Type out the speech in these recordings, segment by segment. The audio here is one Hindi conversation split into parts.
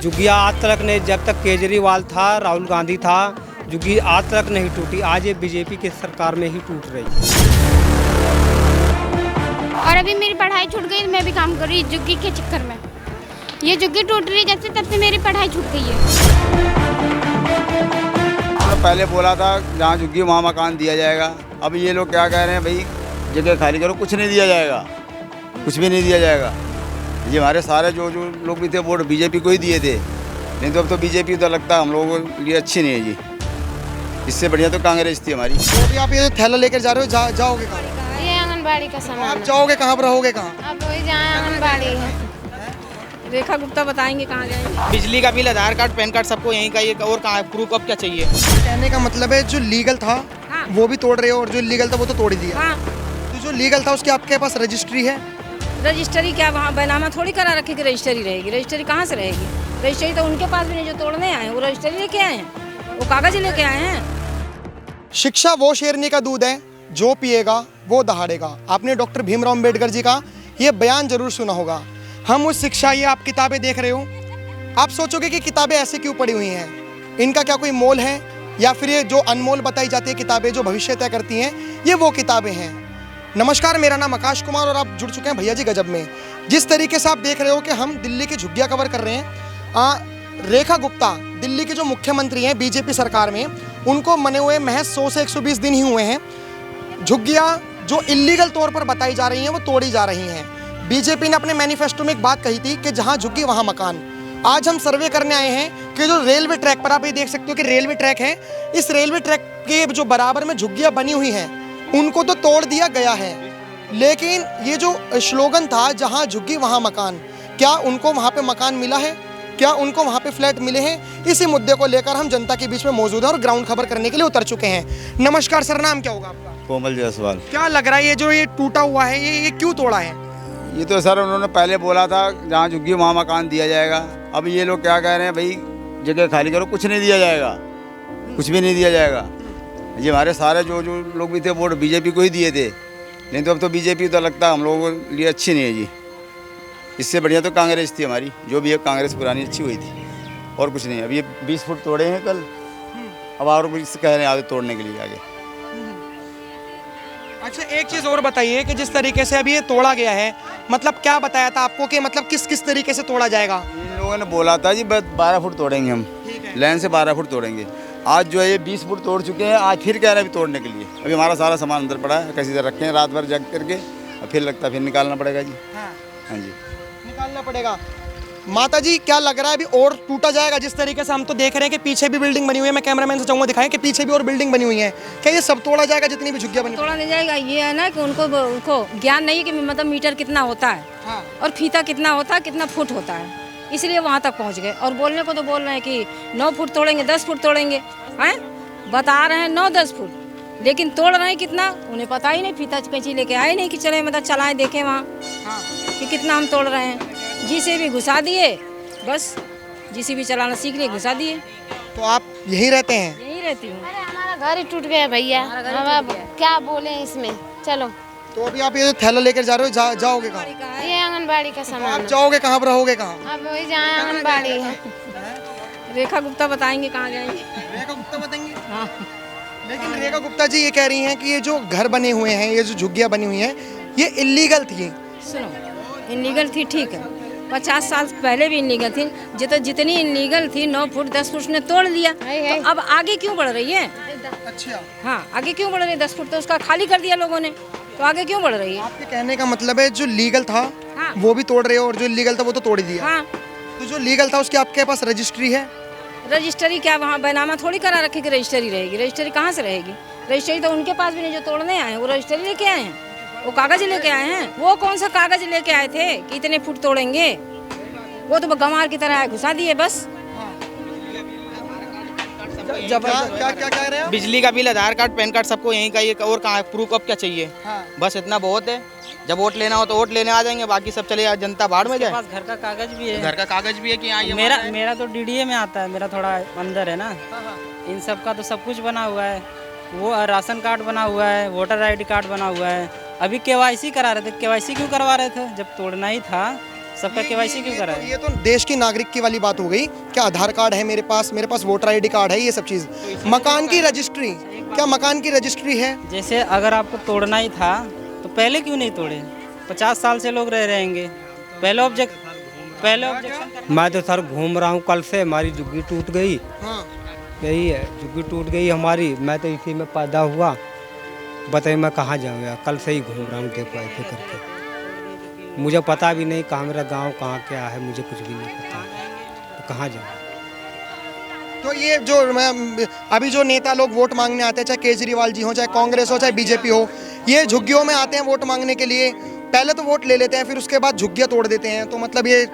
झुग्गियाँ आज तक नहीं, जब तक केजरीवाल था, राहुल गांधी था, झुग्गी आज तक नहीं टूटी। आज ये बीजेपी की सरकार में ही टूट रही। और अभी मेरी पढ़ाई छूट गई, मैं भी काम कर रही झुग्गी के चक्कर में। ये झुग्गी टूट रही है जब से, तब से मेरी पढ़ाई छूट गई है। पहले बोला था जहाँ झुग्गी वहाँ मकान दिया जाएगा। अब ये लोग क्या कह रहे हैं, भाई जगह खाली करो, कुछ नहीं दिया जाएगा, कुछ भी नहीं दिया जाएगा। ये हमारे सारे जो लोग भी थे वोट बीजेपी को ही दिए थे, नहीं तो अब तो बीजेपी तो लगता है हम लोगों के लिए अच्छी नहीं है जी। इससे बढ़िया तो कांग्रेस थी हमारी। तो अभी आप ये थैला लेकर जा रहे हो, जाओगे कहाँ? ये आंगनबाड़ी का सामान। आप जाओगे कहाँ पर, रहोगे कहाँ? अब वही जहाँ आंगनबाड़ी है। रेखा गुप्ता बताएंगे कहाँ जाएंगे। बिजली का बिल, आधार कार्ड, पैन कार्ड सबको यहीं का ये, और कहाँ प्रूफ अब क्या चाहिए। कहने का मतलब है जो लीगल था वो भी तोड़ रहे हो और जो इलीगल था वो तो तोड़ ही दिया। हाँ, तो जो लीगल था उसके आपके पास रजिस्ट्री है? रजिस्ट्री क्या वहाँ बैनामा थोड़ी करा रखी कि रजिस्ट्री रहेगी। रजिस्ट्री कहाँ से रहेगी? रजिस्ट्री तो उनके पास भी नहीं जो तोड़ने आए हैं, वो रजिस्ट्री लेके आए हैं, वो कागज लेके आए हैं। शिक्षा वो शेरनी का दूध है, जो पिएगा वो दहाड़ेगा। आपने डॉक्टर भीमराव अम्बेडकर जी का ये बयान जरूर सुना होगा। हम उस शिक्षा, ये आप किताबें देख रहे हो, आप सोचोगे कि किताबें ऐसे क्यों पड़ी हुई हैं, इनका क्या कोई मोल है, या फिर ये जो अनमोल बताई जाती है किताबें जो भविष्य तय करती हैं, ये वो किताबें हैं। नमस्कार, मेरा नाम आकाश कुमार और आप जुड़ चुके हैं भैया जी गजब में। जिस तरीके से आप देख रहे हो कि हम दिल्ली की झुग्गियाँ कवर कर रहे हैं। रेखा गुप्ता दिल्ली के जो मुख्यमंत्री हैं बीजेपी सरकार में, उनको मने हुए महज 100 से 120 दिन ही हुए हैं। झुग्गियाँ जो इलीगल तौर पर बताई जा रही हैं वो तोड़ी जा रही हैं। बीजेपी ने अपने मैनिफेस्टो में एक बात कही थी कि जहाँ झुग्गी वहाँ मकान। आज हम सर्वे करने आए हैं कि जो रेलवे ट्रैक पर, आप ये देख सकते हो कि रेलवे ट्रैक है, इस रेलवे ट्रैक के जो बराबर में झुग्गियाँ बनी हुई हैं उनको तो तोड़ दिया गया है, लेकिन ये जो स्लोगन था जहाँ झुग्गी वहाँ मकान, क्या उनको वहाँ पे मकान मिला है? क्या उनको वहाँ पे फ्लैट मिले हैं? इसी मुद्दे को लेकर हम जनता के बीच में मौजूद हैं और ग्राउंड खबर करने के लिए उतर चुके हैं। नमस्कार सर, नाम क्या होगा आपका? कोमल जायसवाल। क्या लग रहा है ये जो ये टूटा हुआ है, ये क्यों तोड़ा है? ये तो सर उन्होंने पहले बोला था जहाँ झुग्गी वहाँ मकान दिया जाएगा। अब ये लोग क्या कह रहे हैं, भाई जगह खाली करो, कुछ नहीं दिया जाएगा, कुछ भी नहीं दिया जाएगा। ये हमारे सारे जो लोग भी थे वोट बीजेपी को ही दिए थे, नहीं तो अब तो बीजेपी तो लगता है हम लोगों के लिए अच्छी नहीं है जी। इससे बढ़िया तो कांग्रेस थी हमारी, जो भी है कांग्रेस पुरानी अच्छी हुई थी, और कुछ नहीं। अब ये 20 फुट तोड़े हैं कल, अब और कुछ कह रहे हैं आगे तोड़ने के लिए आगे। अच्छा, एक चीज़ और बताइए कि जिस तरीके से अभी ये तोड़ा गया है, मतलब क्या बताया था आपको कि मतलब किस तरीके से तोड़ा जाएगा? इन लोगों ने बोला था जी 12 फुट तोड़ेंगे हम, लाइन से 12 फुट तोड़ेंगे। आज जो है ये 20 फुट तोड़ चुके हैं, आज फिर कह रहे हैं अभी तोड़ने के लिए। अभी हमारा सारा सामान अंदर पड़ा है, कैसी तरह रखे हैं रात भर जग करके, और फिर लगता है फिर निकालना पड़ेगा जी। हाँ जी, निकालना पड़ेगा। माता जी, क्या लग रहा है अभी और टूटा जाएगा? जिस तरीके से हम तो देख रहे हैं कि पीछे भी बिल्डिंग बनी हुई है, मैं कैमरामैन से चाहूँगा दिखाएं कि पीछे भी और बिल्डिंग बनी हुई है। क्या ये सब तोड़ा जाएगा जितनी भी झुग्गियाँ बनी? तोड़ा नहीं जाएगा। ये है ना कि उनको ज्ञान नहीं है कि मतलब मीटर कितना होता है, हाँ। और फीता कितना होता है, कितना फुट होता है, इसलिए वहाँ तक पहुँच गए। और बोलने को तो बोल रहे हैं कि 9 फुट तोड़ेंगे, 10 फुट तोड़ेंगे, हैं बता रहे हैं 9-10 फुट, लेकिन तोड़ रहे हैं कितना उन्हें पता ही नहीं। फीता कैंची लेके आए नहीं कि चले मतलब चलाएं देखें वहाँ कि कितना हम तोड़ रहे हैं। जिसे भी घुसा दिए, बस जिसे भी चलाना सीख लिए घुसा दिए। तो आप यहीं रहते हैं? यहीं रहती हूँ। अरे हमारा घर ही टूट गया भैया, हम अब क्या बोले इसमें। चलो, तो अभी आप ये थैला लेकर जा रहे हो, जाओगे कहाँ? ये आंगनबाड़ी का सामान। आप जाओगे कहाँ पर, रहोगे कहाँ? अब वही जहाँ आंगनबाड़ी है। रेखा गुप्ता बताएंगे कहाँ जाएंगे। रेखा गुप्ता बताएंगे। हाँ, लेकिन रेखा गुप्ता जी ये कह रही हैं कि ये जो घर बने हुए हैं, ये जो झुग्गियाँ बनी हुई हैं, ये इलीगल थी। सुनो, इलीगल थी ठीक है, 50 साल पहले भी इलीगल थी। जितनी इलीगल थी 9 फुट 10 फुट ने तोड़ लिया, तो अब आगे क्यों बढ़ रही है? अच्छा, हाँ, आगे क्यों बढ़ रही है? 10 फुट तो उसका खाली कर दिया लोगों ने, तो आगे क्यों बढ़ रही है? आपके कहने का मतलब है जो लीगल था हाँ। वो भी तोड़ रहे हो और जो इलीगल था वो तो तोड़ ही दिया। हाँ, तो जो लीगल था उसके आपके पास रजिस्ट्री है? रजिस्ट्री क्या वहाँ बैनामा थोड़ी करा रखी कि रजिस्ट्री रहेगी। रजिस्ट्री कहाँ से रहेगी? रजिस्ट्री तो उनके पास भी नहीं जो तोड़ने आए हैं, वो रजिस्ट्री लेके आए हैं, वो कागज लेके आए हैं। वो कौन सा कागज लेके आए थे कि इतने फुट तोड़ेंगे? वो तो गंवार की तरह घुसा दिए बस। क्या क्या कह रहे हैं? बिजली का बिल, आधार कार्ड, पैन कार्ड सबको यहीं का ये, और कहाँ प्रूफ अब क्या चाहिए। हाँ। बस इतना बहुत है। जब वोट लेना हो तो वोट लेने आ जाएंगे, बाकी सब चले जाए, जनता बाढ़ में जाए। पास घर का कागज भी है। घर का कागज भी है कि यहाँ मेरा तो डीडीए में आता है, मेरा थोड़ा अंदर है ना। इन सब का तो सब कुछ बना हुआ है, वो राशन कार्ड बना हुआ है, वोटर आईडी कार्ड बना हुआ है। अभी केवाईसी करा रहे थे। केवाईसी क्यों करवा रहे थे? जब तोड़ना ही था सबका केवाईसी क्यों कराए? ये तो देश की नागरिक की वाली बात हो गई। क्या आधार कार्ड है मेरे पास वोटर आईडी कार्ड है, ये सब चीज़। मकान की रजिस्ट्री, क्या मकान की रजिस्ट्री है? जैसे अगर आपको तोड़ना ही था तो पहले क्यों नहीं तोड़े? 50 साल से लोग रह रहेंगे। पहले ऑब्जेक्शन मैं तो सर घूम रहा हूँ कल से, हमारी झुग्गी टूट गई। हाँ। यही है, झुग्गी टूट गई हमारी। मैं तो इसी में पैदा हुआ, बताइए मैं कहाँ जाऊँ यार? कल से ही घूम रहा हूँ, देखो ऐसे करके। मुझे पता भी नहीं कहाँ मेरा गांव कहाँ क्या है, मुझे कुछ भी नहीं पता, तो कहाँ जाऊँ? तो ये जो अभी जो नेता लोग वोट मांगने आते हैं, चाहे केजरीवाल जी हो, चाहे कांग्रेस हो, चाहे बीजेपी हो, ये झुग्गियों में आते हैं वोट मांगने के लिए। पहले तो वोट ले लेते हैं, फिर उसके बाद झुग्गियाँ तोड़ देते हैं। तो मतलब ये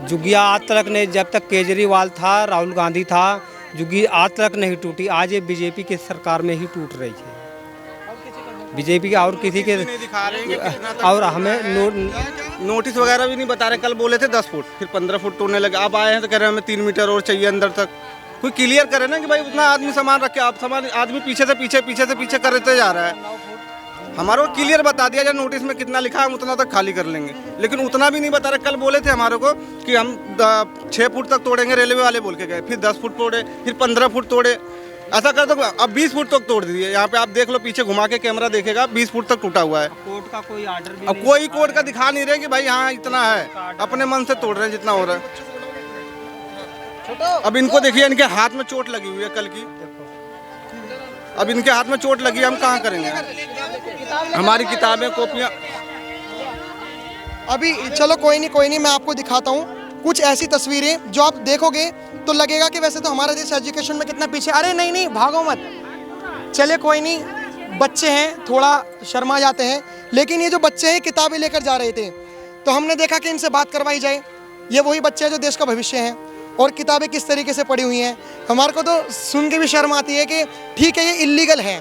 झुग्गियाँ आज तक नहीं, जब तक केजरीवाल था, राहुल गांधी था, झुग्गी आज तक नहीं टूटी। आज ये बीजेपी की सरकार में ही टूट रही है। बीजेपी और किसी के नहीं दिखा रहे हैं कि कितना तक और हमें नोटिस वगैरह भी नहीं बता रहे। कल बोले थे 10 फुट, फिर 15 फुट तोड़ने लगे। अब आए हैं तो कह रहे हैं हमें 3 मीटर और चाहिए अंदर तक। कोई क्लियर करे ना कि भाई उतना आदमी सामान रखे, आप सामान आदमी पीछे से पीछे करते जा रहा है। हमारे को क्लियर बता दिया जाए नोटिस में कितना लिखा है, हम उतना तक खाली कर लेंगे, लेकिन उतना भी नहीं बता रहे। कल बोले थे हमारे को कि हम 6 फुट तक तोड़ेंगे, रेलवे वाले बोल के गए, फिर 10 फुट तोड़े, फिर 15 फुट तोड़े। ऐसा कर दो, अब 20 फुट तक तोड़ दिए। यहाँ पे आप देख लो, पीछे घुमा के कैमरा देखेगा, 20 फुट तक टूटा हुआ है। कोर्ट का कोई आर्डर भी अब कोई कोर्ट का दिखा नहीं रहे कि भाई हाँ इतना है, अपने मन से तोड़ रहे हैं जितना हो रहा है। अब इनको देखिए, इनके हाथ में चोट लगी हुई है कल की। अब इनके हाथ में चोट लगी, हम कहाँ करेंगे? हमारी किताबें, कॉपियाँ। अभी चलो कोई नहीं, मैं आपको दिखाता हूँ कुछ ऐसी तस्वीरें जो आप देखोगे तो लगेगा कि वैसे तो हमारा देश एजुकेशन में कितना पीछे। अरे नहीं, भागो मत, चले कोई नहीं, बच्चे हैं, थोड़ा शर्मा जाते हैं, लेकिन ये जो बच्चे हैं किताबें लेकर जा रहे थे, तो हमने देखा कि इनसे बात करवाई जाए। ये वही बच्चे हैं जो देश का भविष्य हैं, और किताबें किस तरीके से पड़ी हुई हैं। हमारे को तो सुन के भी शर्म आती है कि ठीक है ये इल्लीगल है,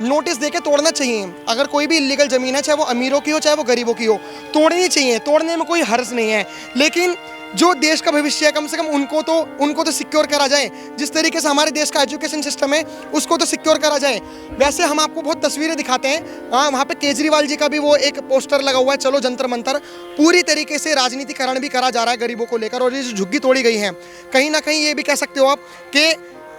नोटिस देके तोड़ना चाहिए। अगर कोई भी इल्लीगल ज़मीन है, चाहे वो अमीरों की हो चाहे वो गरीबों की हो, तोड़नी चाहिए, तोड़ने में कोई हर्ज नहीं है। लेकिन जो देश का भविष्य है, कम से कम उनको तो सिक्योर करा जाए। जिस तरीके से हमारे देश का एजुकेशन सिस्टम है उसको तो सिक्योर करा जाए। वैसे हम आपको बहुत तस्वीरें दिखाते हैं, वहाँ पे केजरीवाल जी का भी वो एक पोस्टर लगा हुआ है, चलो जंतर मंतर। पूरी तरीके से राजनीतिकरण भी करा जा रहा है गरीबों को लेकर। और ये जो झुग्गी तोड़ी गई है, कहीं ना कहीं ये भी कह सकते हो आप कि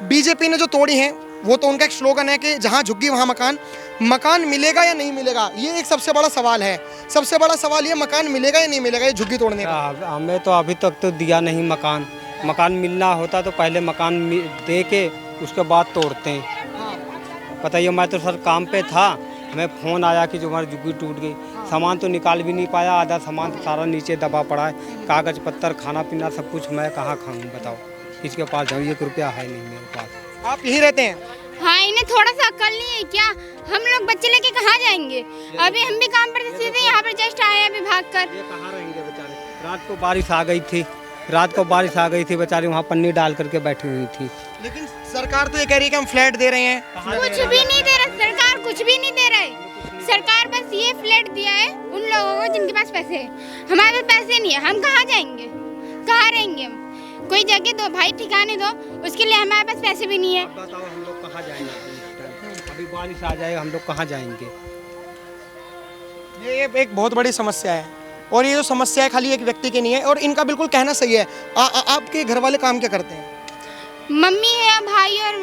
बीजेपी ने जो तोड़ी है, वो तो उनका एक स्लोगन है कि जहाँ झुग्गी वहाँ मकान मिलेगा या नहीं मिलेगा, ये एक सबसे बड़ा सवाल है। सबसे बड़ा सवाल ये मकान मिलेगा या नहीं मिलेगा ये झुग्गी तोड़ने का। हमें तो अभी तक तो दिया नहीं मकान मिलना होता तो पहले मकान दे के उसके बाद तोड़ते हैं। बताइए, मैं तो सर काम पे था, हमें फ़ोन आया कि जो हमारी झुग्गी टूट गई। सामान तो निकाल भी नहीं पाया, आधा सामान तो सारा नीचे दबा पड़ा है, कागज़ पत्तर, खाना पीना सब कुछ। मैं कहाँ खाऊँ बताओ, किसके पास जाऊँ? 1 रुपया है नहीं मेरे पास। आप यहीं रहते हैं? हाँ, इन्हें थोड़ा सा अक्ल नहीं है क्या? हम लोग बच्चे लेके कहाँ जाएंगे? अभी हम भी काम पर सीधे यहाँ पर जस्ट आए हैं अभी भाग कर। ये कहाँ रहेंगे बेचारे? रात को बारिश आ गई थी बेचारी, वहाँ पन्नी डाल करके बैठी हुई थी। लेकिन सरकार तो ये कह रही है कि हम फ्लैट दे रहे हैं। कुछ भी नहीं दे रहा सरकार, कुछ भी नहीं दे रहा है। सरकार बस ये फ्लैट दिया है उन लोगों को जिनके पास पैसे है। हमारे पास पैसे नहीं है, हम कहाँ जाएंगे, कहाँ रहेंगे? हम कोई जगह दो भाई, ठिकाने दो, उसके लिए हमारे पास पैसे भी नहीं है। बताओ हम लोग कहाँ जाएंगे? अभी बारिश आ जाएगा, हम लोग कहाँ जाएंगे? ये एक बहुत बड़ी समस्या है, और ये जो समस्या है खाली एक व्यक्ति की नहीं है, और इनका बिल्कुल कहना सही है। आपके घर वाले काम क्या करते हैं? मम्मी है, भाई और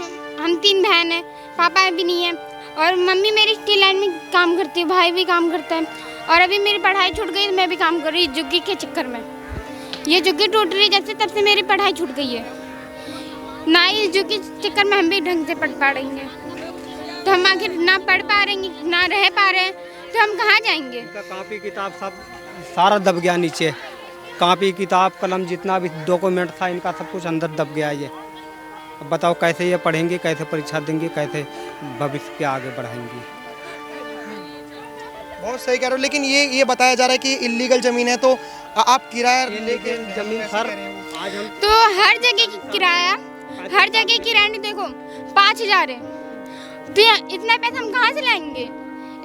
हम 3 बहन हैं, पापा भी नहीं है। और मम्मी मेरी स्टील लाइन में काम करती है, भाई भी काम करता है। और अभी मेरी पढ़ाई छूट गई, मैं भी काम कर रही हूँ झुग्गी के चक्कर में। ये झुग्गी टूट रही है जब से, तब से मेरी पढ़ाई छूट गई है। ना ही इस झुग्गी के चक्कर में हम भी ढंग से पढ़ पा रही हैं, तो हम आखिर ना पढ़ पा रहे हैं, ना रह पा रहे हैं, तो हम कहाँ जाएंगे? कापी किताब सब सारा दब गया नीचे। कापी किताब कलम जितना भी डॉक्यूमेंट था इनका सब कुछ अंदर दब गया। ये अब बताओ कैसे ये पढ़ेंगे, कैसे परीक्षा देंगे, कैसे भविष्य के आगे बढ़ाएंगे? बहुत सही कह रहे हो, लेकिन ये बताया जा रहा है कि इल्लीगल ज़मीन है, तो आप किराया लेके जमीन सर आज हम तो हर जगह की किराया नहीं, देखो 5,000 है, तो इतना पैसा हम कहाँ से लाएंगे?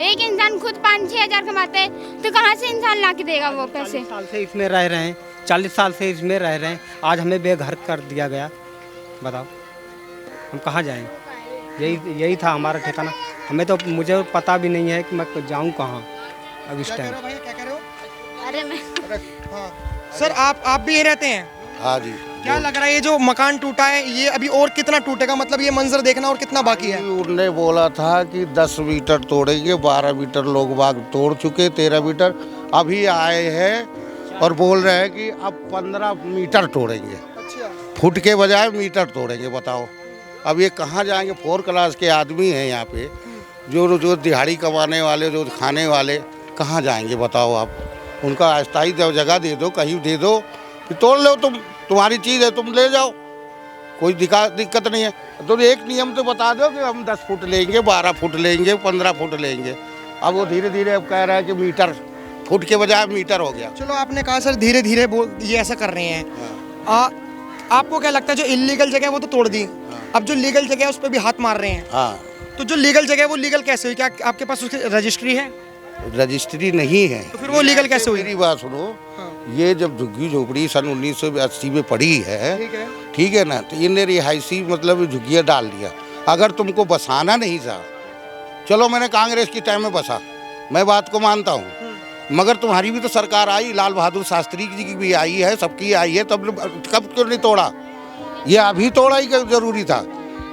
एक इंसान खुद 5-6 हज़ार कमाता है, तो कहाँ से इंसान ला के देगा वो पैसे? 40 साल से इसमें रह रहे हैं, 40 साल से इसमें रह रहे हैं, आज हमें बेघर कर दिया गया। बताओ हम कहाँ जाएं? यही था हमारा ठिकाना। हमें तो मुझे पता भी नहीं है कि मैं जाऊँ कहाँ अब इस टाइम। अरे मैं हाँ, सर आप भी यहीं रहते हैं? हाँ जी। क्या लग रहा है ये जो मकान टूटा है ये अभी और कितना टूटेगा, मतलब ये मंजर देखना और कितना बाकी है? उनने बोला था कि 10 मीटर तोड़ेंगे, 12 मीटर लोग बाग तोड़ चुके, 13 मीटर अभी आए हैं और बोल रहे हैं कि अब 15 मीटर तोड़ेंगे। अच्छा। फुट के बजाय मीटर तोड़ेंगे। बताओ अब ये कहाँ जाएंगे? 4 क्लास के आदमी हैं यहाँ पे, जो दिहाड़ी कमाने वाले, जो खाने वाले, कहाँ जाएंगे बताओ आप? उनका अस्थायी जगह दे दो, कहीं दे दो, फिर तोड़ लो। तुम्हारी चीज़ है, तुम ले जाओ, कोई दिक्कत नहीं है। तो एक नियम तो बता दो कि हम 10 फुट लेंगे, 12 फुट लेंगे, 15 फुट लेंगे। अब वो धीरे धीरे अब कह रहा है कि मीटर, फुट के बजाय मीटर हो गया। चलो आपने कहा सर धीरे धीरे ये ऐसा कर रहे हैं। आपको क्या लगता है जो इलीगल जगह है वो तो तोड़ दी, अब जो लीगल जगह है उस पर भी हाथ मार रहे हैं? हाँ। तो जो लीगल जगह है वो लीगल कैसे हुई? क्या आपके पास उसकी रजिस्ट्री है? रजिस्ट्री नहीं है तो फिर वो लीगल कैसे हुई? मेरी बात सुनो। ये जब झुग्गी झोपड़ी सन 1980 में पड़ी है, ठीक है ना, तो इनने रिहायशी मतलब झुग्गियाँ डाल दिया। अगर तुमको बसाना नहीं था, चलो मैंने कांग्रेस की टाइम में बसा, मैं बात को मानता हूँ, मगर तुम्हारी भी तो सरकार आई, लाल बहादुर शास्त्री जी की भी आई है, सबकी आई है, तब कब क्यों नहीं तोड़ा? ये अभी तोड़ा ही जरूरी था।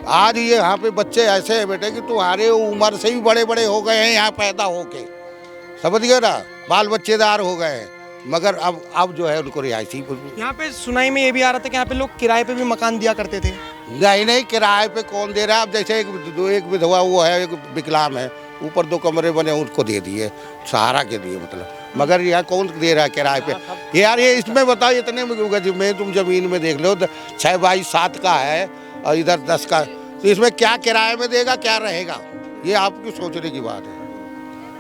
आज ये यहाँ पे बच्चे ऐसे हैं बेटे कि तुम्हारे उम्र से भी बड़े बड़े हो गए हैं यहाँ पैदा होके, समझ गए ना, बाल बच्चेदार हो गए हैं, मगर अब जो है उनको रिहायशी। यहाँ पे सुनाई में ये भी आ रहा था कि यहाँ पे लोग किराए पे भी मकान दिया करते थे। नहीं, किराए पे कौन दे रहा है? अब जैसे एक विधवा वो है, एक विकलांग है, ऊपर 2 कमरे बने, उनको दे दिए, सहारा के दिए मतलब, मगर यहाँ कौन दे रहा है किराए पे? यार ये इसमें बताओ, इतने में तुम जमीन में देख लो, 6x7 का है और इधर 10 का, तो इसमें क्या किराए में देगा, क्या रहेगा? ये आपकी सोचने की बात है,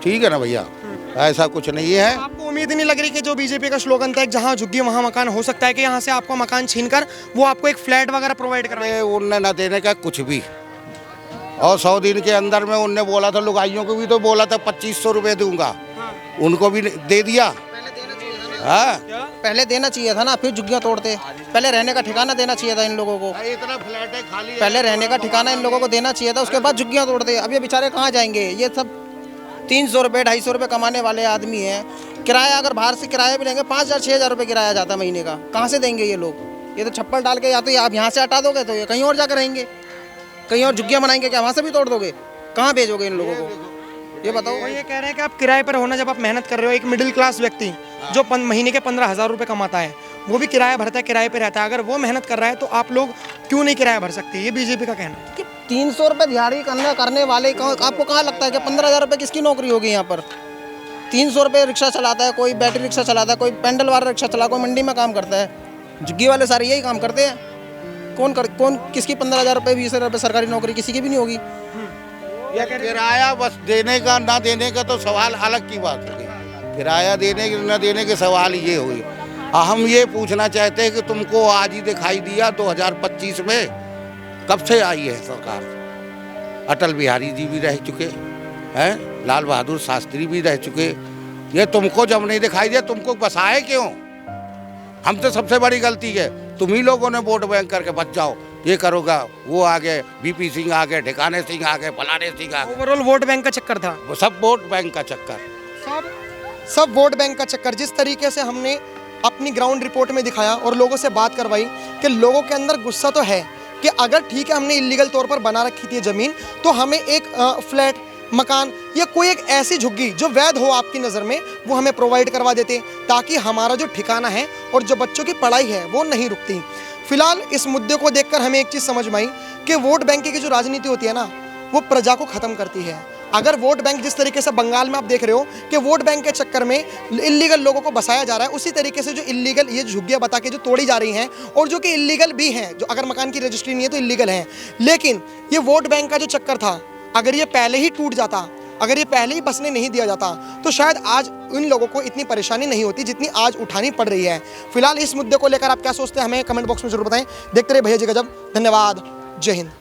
ठीक है ना भैया? ऐसा कुछ नहीं है। आपको उम्मीद नहीं लग रही कि जो बीजेपी का स्लोगन था जहाँ झुग्गी वहाँ मकान, हो सकता है कि यहाँ से आपको मकान छीनकर वो आपको एक फ्लैट वगैरह प्रोवाइड करवाए? उनने न देने का कुछ भी, और 100 दिन के अंदर में उनने बोला था, लुगाइयों को भी तो बोला था 2500 रुपये दूंगा, उनको भी दे दिया। हाँ, पहले देना चाहिए था ना, फिर झुग्गियाँ तोड़ते। पहले रहने का ठिकाना देना चाहिए था इन लोगों को, इतना फ्लैट है खाली, पहले रहने का ठिकाना इन लोगों को देना चाहिए था, उसके बाद झुग्गियाँ तोड़ते। अब ये बेचारे कहाँ जाएंगे? ये सब 300 रुपये 250 रुपये कमाने वाले आदमी हैं। किराया अगर बाहर से किराया भी लेंगे 5000 6000 रुपये किराया जाता है महीने का, कहाँ से देंगे ये लोग? ये तो छप्पर डाल के, या तो आप यहाँ से हटा दोगे तो ये कहीं और जाकर रहेंगे, कहीं और झुग्गियाँ बनाएंगे, क्या वहाँ से भी तोड़ दोगे? कहाँ भेजोगे इन लोगों को, ये बताओ? वो ये कह रहे हैं कि आप किराए पर होना, जब आप मेहनत कर रहे हो, एक मिडिल क्लास व्यक्ति जो महीने के 15,000 रुपये कमाता है, वो भी किराया भरता है, किराए पे रहता है, अगर वो मेहनत कर रहा है तो आप लोग क्यों नहीं किराया भर सकते? ये बीजेपी का कहना है। कि 300 रुपये दिहाड़ी करने वाले आपको कहाँ लगता है कि 15,000 रुपये किसकी नौकरी होगी यहाँ पर? 300 रुपये रिक्शा चलाता है, कोई बैटरी रिक्शा चलाता है, कोई पेंडल वाला रिक्शा चला, कोई मंडी में काम करता है। झुग्गी वाले सारे यही काम करते हैं। कौन किसकी 15,000 रुपये 20,000 रुपये सरकारी नौकरी किसी की भी नहीं होगी। किराया बस देने का ना देने का तो सवाल अलग की बात होगी, किराया देने के न देने के सवाल ये हुई। हम ये पूछना चाहते हैं कि तुमको आज ही दिखाई दिया 2025 में, कब से आई है सरकार? अटल बिहारी जी भी रह चुके हैं, लाल बहादुर शास्त्री भी रह चुके, ये तुमको जब नहीं दिखाई दिया तुमको बसाए क्यों? हम तो सबसे बड़ी गलती है, तुम ही लोगों ने वोट बैंक करके बच जाओ, ये करोगा, वो आ गए, बीपी सिंह आ गए, ठिकाने सिंह आ गए, फलाने सिंह आ गए। ओवरऑल वोट बैंक का चक्कर था, वो सब वोट बैंक का चक्कर, सब वोट बैंक का चक्कर। जिस तरीके से हमने अपनी ग्राउंड रिपोर्ट में दिखाया और लोगों से बात करवाई कि लोगों के अंदर गुस्सा तो है कि अगर ठीक है हमने इलीगल तौर पर बना रखी थी ज़मीन, तो हमें एक फ्लैट, मकान या कोई एक ऐसी झुग्गी जो वैध हो आपकी नज़र में, वो हमें प्रोवाइड करवा देते, ताकि हमारा जो ठिकाना है और जो बच्चों की पढ़ाई है वो नहीं रुकती। फिलहाल इस मुद्दे को देखकर हमें एक चीज़ समझ में आई कि वोट बैंक की जो राजनीति होती है ना, वो प्रजा को ख़त्म करती है। अगर वोट बैंक, जिस तरीके से बंगाल में आप देख रहे हो कि वोट बैंक के चक्कर में इलीगल लोगों को बसाया जा रहा है, उसी तरीके से जो इलीगल ये झुग्गियाँ बता के जो तोड़ी जा रही हैं, और जो कि इलीगल भी हैं, जो अगर मकान की रजिस्ट्री नहीं है तो इलीगल हैं, लेकिन ये वोट बैंक का जो चक्कर था, अगर ये पहले ही टूट जाता, अगर ये पहले ही बसने नहीं दिया जाता, तो शायद आज इन लोगों को इतनी परेशानी नहीं होती जितनी आज उठानी पड़ रही है। फिलहाल इस मुद्दे को लेकर आप क्या सोचते हैं, हमें कमेंट बॉक्स में जरूर बताएं। देखते रहिए भैया जी गजब। धन्यवाद। जय हिंद।